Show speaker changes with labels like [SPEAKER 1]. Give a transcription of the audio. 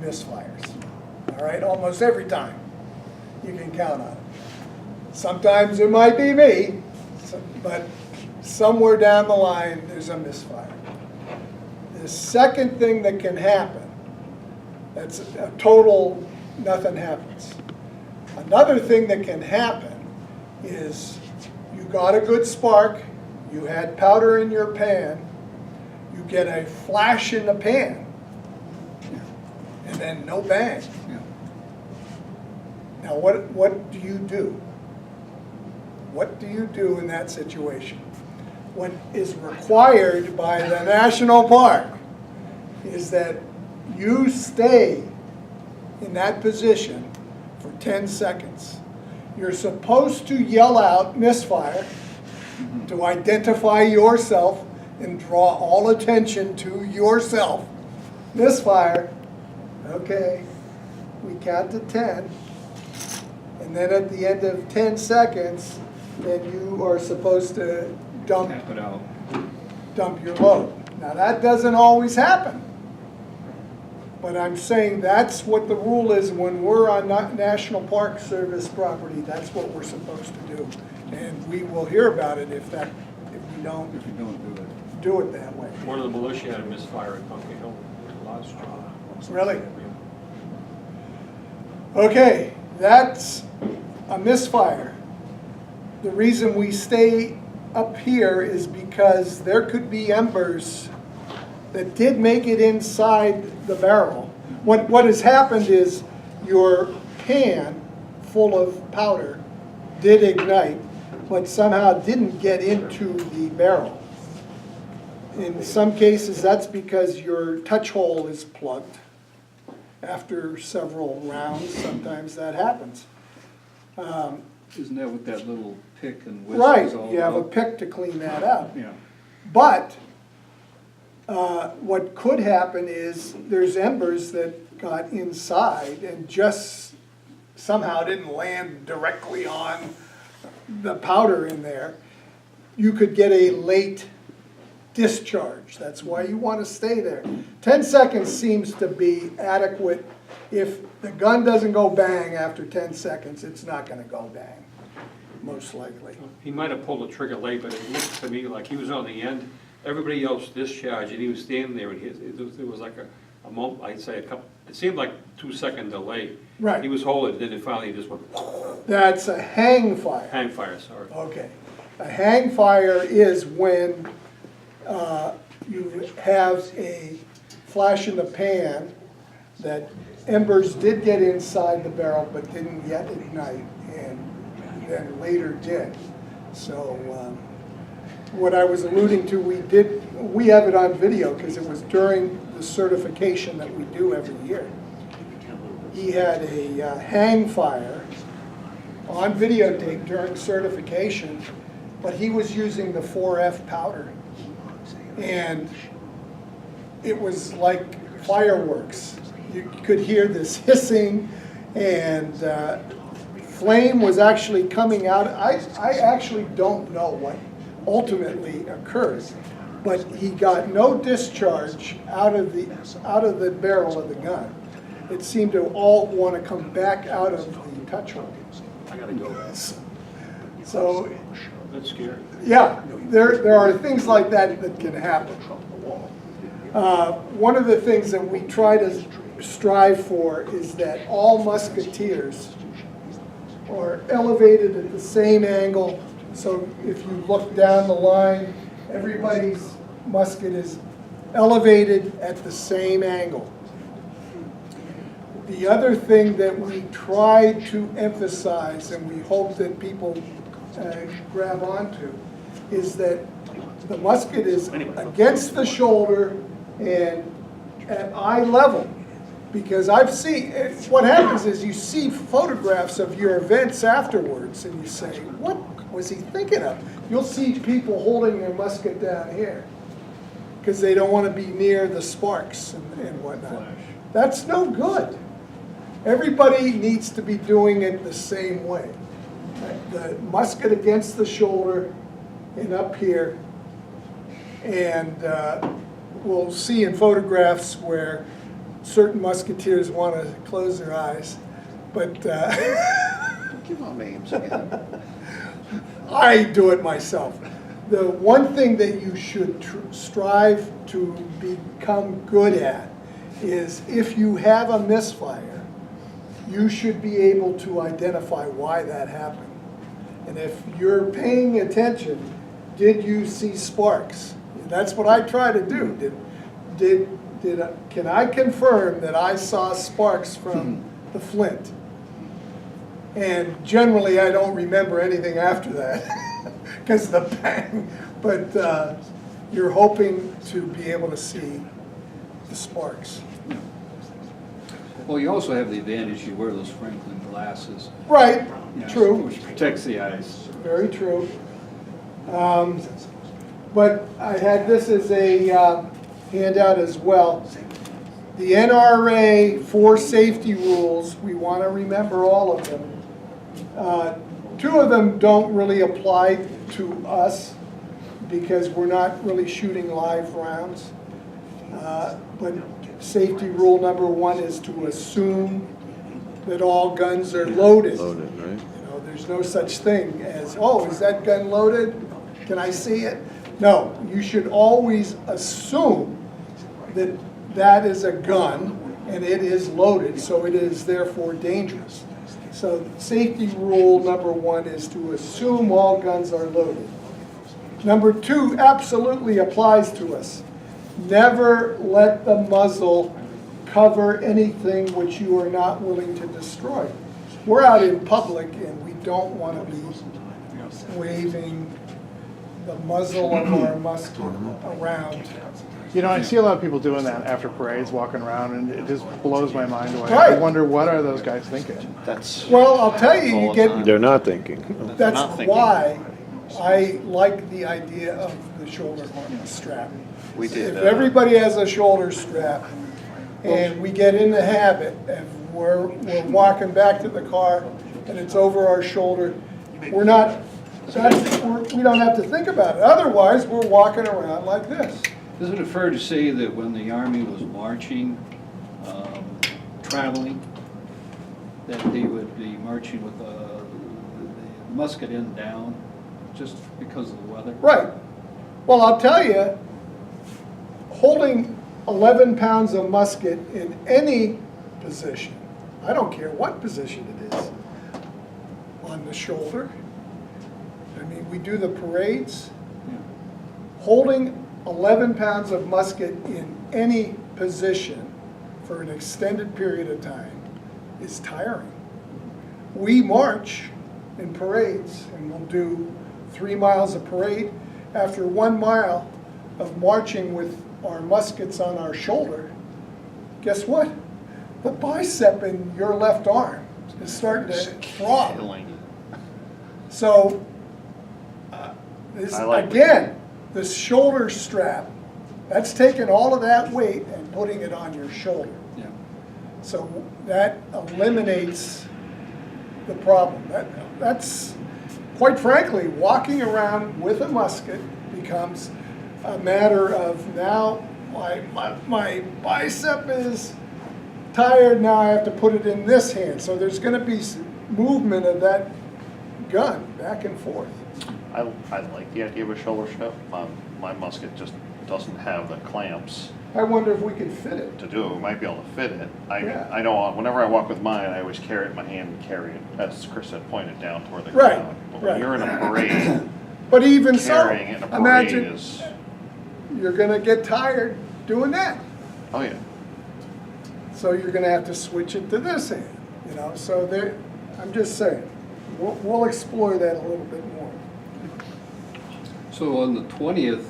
[SPEAKER 1] misfires. All right, almost every time you can count on it. Sometimes it might be me, but somewhere down the line there's a misfire. The second thing that can happen, that's a total nothing happens. Another thing that can happen is you got a good spark, you had powder in your pan, you get a flash in the pan, and then no bang. Now what do you do? What do you do in that situation? What is required by the national park is that you stay in that position for 10 seconds. You're supposed to yell out misfire to identify yourself and draw all attention to yourself. Misfire. Okay, we count to 10. And then at the end of 10 seconds, then you are supposed to dump your load. Now that doesn't always happen. But I'm saying that's what the rule is when we're on National Park Service property. That's what we're supposed to do. And we will hear about it if we don't do it that way.
[SPEAKER 2] One of the militia had a misfire at Pumpkin Hill last year.
[SPEAKER 1] Really? Okay, that's a misfire. The reason we stay up here is because there could be embers that did make it inside the barrel. What has happened is your pan full of powder did ignite, but somehow didn't get into the barrel. In some cases, that's because your touch hole is plugged. After several rounds, sometimes that happens.
[SPEAKER 3] Isn't that what that little pick and whistle is all about?
[SPEAKER 1] Right, you have a pick to clean that up.
[SPEAKER 3] Yeah.
[SPEAKER 1] But what could happen is there's embers that got inside and just somehow didn't land directly on the powder in there. You could get a late discharge. That's why you want to stay there. 10 seconds seems to be adequate. If the gun doesn't go bang after 10 seconds, it's not going to go bang, most likely.
[SPEAKER 2] He might have pulled the trigger late, but it looked to me like he was on the end. Everybody else discharged, and he was standing there, and it was like a moment, I'd say a couple, it seemed like 2-second delay.
[SPEAKER 1] Right.
[SPEAKER 2] He was holding, then it finally just went.
[SPEAKER 1] That's a hang fire.
[SPEAKER 2] Hang fire, sorry.
[SPEAKER 1] Okay. A hang fire is when you have a flash in the pan that embers did get inside the barrel but didn't yet ignite, and then later did. So what I was alluding to, we have it on video because it was during the certification that we do every year. He had a hang fire on videotape during certification, but he was using the 4F powder. And it was like fireworks. You could hear this hissing, and flame was actually coming out. I actually don't know what ultimately occurs, but he got no discharge out of the barrel of the gun. It seemed to all want to come back out of the touch hole.
[SPEAKER 2] I gotta go.
[SPEAKER 1] So
[SPEAKER 2] That's scary.
[SPEAKER 1] yeah, there are things like that that can happen. One of the things that we try to strive for is that all musketeers are elevated at the same angle. So if you look down the line, everybody's musket is elevated at the same angle. The other thing that we try to emphasize, and we hope that people grab onto, is that the musket is against the shoulder and at eye level. Because I've seen, what happens is you see photographs of your events afterwards and you say, what was he thinking of? You'll see people holding their musket down here because they don't want to be near the sparks and whatnot. That's no good. Everybody needs to be doing it the same way. The musket against the shoulder and up here, and we'll see in photographs where certain musketeers want to close their eyes, but
[SPEAKER 4] Don't give out names again.
[SPEAKER 1] I do it myself. The one thing that you should strive to become good at is if you have a misfire, you should be able to identify why that happened. And if you're paying attention, did you see sparks? That's what I try to do. Can I confirm that I saw sparks from the flint? And generally, I don't remember anything after that because of the bang. But you're hoping to be able to see the sparks.
[SPEAKER 3] Well, you also have the advantage, you wear those Franklin glasses.
[SPEAKER 1] Right,
[SPEAKER 3] you know,
[SPEAKER 1] true.
[SPEAKER 3] Which protects the eyes.
[SPEAKER 1] Very true. But I had this as a handout as well. The NRA 4 safety rules, we want to remember all of them. 2 of them don't really apply to us because we're not really shooting live rounds. But safety rule number 1 is to assume that all guns are loaded.
[SPEAKER 4] Loaded, right?
[SPEAKER 1] You know, there's no such thing as, oh, is that gun loaded? Can I see it? No, you should always assume that that is a gun and it is loaded, so it is therefore dangerous. So safety rule number 1 is to assume all guns are loaded. Number 2 absolutely applies to us. Never let the muzzle cover anything which you are not willing to destroy. We're out in public and we don't want to be waving the muzzle of our musket around.
[SPEAKER 5] You know, I see a lot of people doing that after parades, walking around, and it just blows my mind away.
[SPEAKER 1] Right.
[SPEAKER 5] I wonder, what are those guys thinking?
[SPEAKER 4] That's,
[SPEAKER 1] Well, I'll tell you, you
[SPEAKER 4] all the
[SPEAKER 1] get,
[SPEAKER 4] time.
[SPEAKER 6] They're not thinking.
[SPEAKER 1] that's
[SPEAKER 4] not thinking.
[SPEAKER 1] why I like the idea of the shoulder strap.
[SPEAKER 4] We did,
[SPEAKER 1] If everybody has a shoulder strap and we get in the habit and we're walking back to the car and it's over our shoulder, we don't have to think about it. Otherwise, we're walking around like this.
[SPEAKER 3] Isn't it fair to say that when the Army was marching, traveling, that they would be marching with the musket end down, just because of the weather?
[SPEAKER 1] Right. Well, I'll tell you, holding 11 pounds of musket in any position, I don't care what position it is, on the shoulder. I mean, we do the parades.
[SPEAKER 3] Yeah.
[SPEAKER 1] Holding 11 pounds of musket in any position for an extended period of time is tiring. We march in parades and we'll do 3 miles of parade. After 1 mile of marching with our muskets on our shoulder, guess what? The bicep in your left arm is starting to throb. So, this,
[SPEAKER 4] I like
[SPEAKER 1] again, the shoulder strap, that's taking all of that weight and putting it on your shoulder.
[SPEAKER 3] Yeah.
[SPEAKER 1] So that eliminates the problem. That's, quite frankly, walking around with a musket becomes a matter of now my bicep is tired, now I have to put it in this hand. So there's going to be movement of that gun back and forth.
[SPEAKER 7] I like the idea of a shoulder strap. My musket just doesn't have the clamps
[SPEAKER 1] I wonder if we could fit it.
[SPEAKER 7] to do it. We might be able to fit it.
[SPEAKER 1] Yeah.
[SPEAKER 7] I know whenever I walk with mine, I always carry it in my hand and carry it, as Chris said, pointed down toward the
[SPEAKER 1] Right,
[SPEAKER 7] ground. But
[SPEAKER 1] right.
[SPEAKER 7] when you're in a parade,
[SPEAKER 1] But even so,
[SPEAKER 7] carrying it in a parade
[SPEAKER 1] imagine
[SPEAKER 7] is,
[SPEAKER 1] you're going to get tired doing that.
[SPEAKER 7] oh yeah.
[SPEAKER 1] So you're going to have to switch it to this hand, you know. So there, I'm just saying, we'll explore that a little bit more.
[SPEAKER 3] So on the 20th,